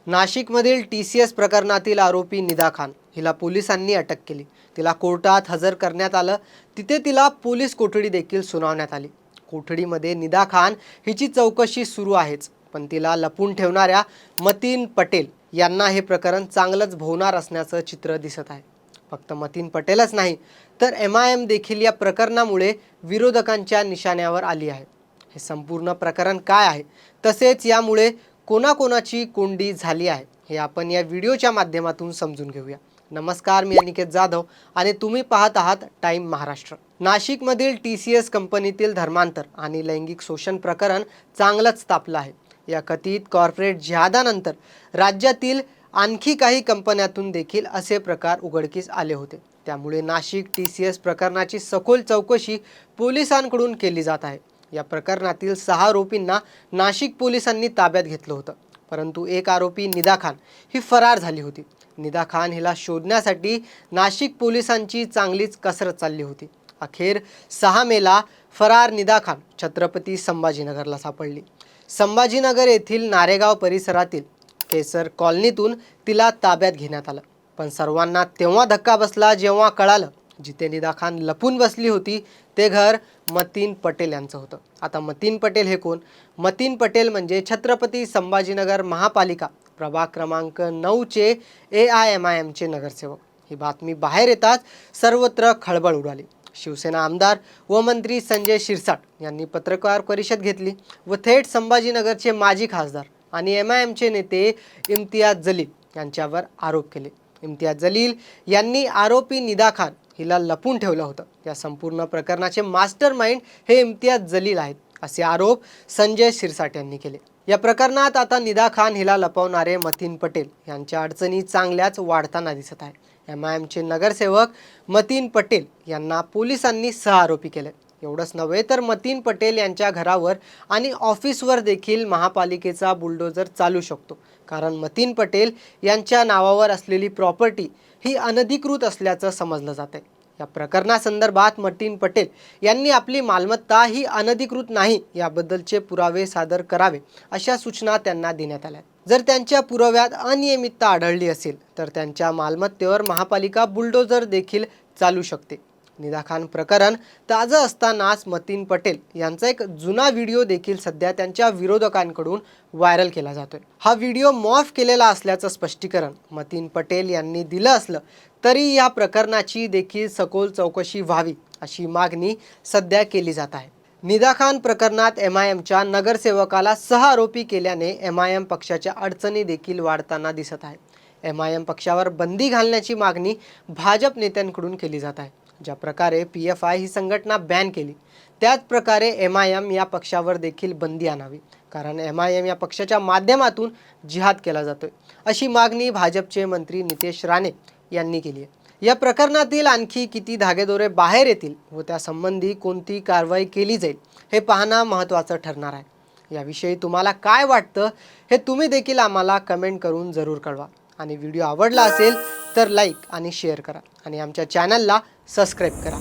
नाशिकमधील TCS प्रकरणातील आरोपी निदा खान हिला पोलिसांनी अटक केली। तिला कोर्टात हजर करण्यात आलं। तिथे तिला पोलीस कोठडी देखील सुनावण्यात आली। कोठडीमध्ये निदा खान हिची चौकशी सुरू आहेच, पण तिला लपून ठेवणाऱ्या मतीन पटेल यांना हे प्रकरण चांगलंच भोवणार असण्याचं चित्र दिसत आहे। फक्त मतीन पटेलच नाही तर MIM देखील या प्रकरणामुळे विरोधकांच्या निशाण्यावर आली आहे। हे संपूर्ण प्रकरण काय आहे, तसेच यामुळे कोणाकोणाची कोंडी झाली आहे हे आपण या व्हिडिओच्या माध्यमातून समजून घेऊया। नमस्कार, मी अनिकेत जाधव आणि तुम्ही पाहत आहात टाइम महाराष्ट्र। नाशिकमधील TCS कंपनीतील धर्मांतर आणि लैंगिक शोषण प्रकरण चांगलंच तापलं आहे। या कथित कॉर्पोरेट जिहादानंतर राज्यातील आणखी काही कंपन्यातून देखील असे प्रकार उघडकीस आले होते। त्यामुळे नाशिक TCS प्रकरणाची सखोल चौकशी पोलिसांकडून केली जात आहे। या प्रकरणातील 6 आरोपींना नाशिक पोलिसांनी ताब्यात घेतलं होतं, परंतु एक आरोपी निदा खान ही फरार झाली होती। निदा खान हिला शोधण्यासाठी नाशिक पोलिसांची चांगलीच कसरत चालली होती। अखेर 6 मेला फरार निदा खान छत्रपती संभाजीनगरला सापडली। संभाजीनगर येथील नारेगाव परिसरातील केसर कॉलनीतून तिला ताब्यात घेण्यात आलं। पण सर्वांना तेव्हा धक्का बसला जेव्हा कळालं जिथे निदा खान लपून बसली होती ते घर मतीन पटेल यांचं होतं। आता मतीन पटेल हे कोण? मतीन पटेल म्हणजे छत्रपती संभाजीनगर महापालिका प्रभाग क्रमांक 9 चे AIMIM चे नगरसेवक। ही बातमी बाहेर येताच सर्वत्र खळबळ उडाली। शिवसेना आमदार व मंत्री संजय शिरसाट यांनी पत्रकार परिषद घेतली व थेट संभाजीनगरचे माजी खासदार आणि MIM चे नेते इम्तियाज जलील यांच्यावर आरोप केले। इम्तियाज जलील यांनी आरोपी निदा खान हिला लपून ठेवलं होतं। या संपूर्ण प्रकरणाचे मास्टरमाइंड हे इम्तियाज जलील आहेत, असे आरोप संजय शिरसाट यांनी केले। या प्रकरणात आता निदा खान हिला लपवणारे मतीन पटेल यांच्या अडचणी चांगल्याच वाढताना दिसत आहे। MIM चे नगरसेवक मतीन पटेल यांना पोलिसांनी सहआरोपी केले। एवढंच नव्हे तर मतीन पटेल यांच्या घरावर आणि ऑफिसवर देखील महापालिकेचा बुलडोजर चालू शकतो, कारण मतीन पटेल यांच्या नावावर असलेली प्रॉपर्टी ही अनधिकृत असल्याचं समजलं जाते। या प्रकरणासंदर्भात मतीन पटेल यांनी आपली मालमत्ता ही अनधिकृत नाही याबद्दलचे पुरावे सादर करावे अशा सूचना त्यांना देण्यात आल्या। जर त्यांच्या पुराव्यात अनियमितता आढळली असेल तर त्यांच्या मालमत्तेवर महापालिका बुलडोजर देखील चालू शकते। निदा खान प्रकरण ताजं असतानाच मतीन पटेल यांचा एक जुना व्हिडिओ देखील सध्या त्यांच्या विरोधकांकडून व्हायरल केला जातोय। हा व्हिडिओ मॉर्फ केलेला असल्याचं स्पष्टीकरण मतीन पटेल यांनी दिलं असलं तरी या प्रकरणाची देखील सखोल चौकशी व्हावी अशी मागणी सध्या केली जात आहे। निदा खान प्रकरणात MIMच्या नगरसेवकाला सहआरोपी केल्याने MIM पक्षाच्या अडचणी देखील वाढताना दिसत आहे। MIM पक्षावर बंदी घालण्याची मागणी भाजप नेत्यांकडून केली जात आहे। ज्या प्रकारे PFI ही संघटना बॅन केली त्याच प्रकारे MIM या पक्षावर देखील बंदी आणावी, कारण MIM या पक्षाच्या माध्यमातून जिहाद केला जातोय अशी मागणी भाजपचे मंत्री नितेश राणे यांनी केली आहे। या प्रकरणातील आणखी किती धागेदोरे बाहेर येतील व त्यासंबंधी कोणती कारवाई केली जाईल हे पाहणं महत्त्वाचं ठरणार आहे। याविषयी तुम्हाला काय वाटतं हे तुम्ही देखील आम्हाला कमेंट करून जरूर कळवा आणि व्हिडिओ आवडला असेल तर लाईक आणि शेअर करा आणि आमच्या चॅनलला सबस्क्राईब करा।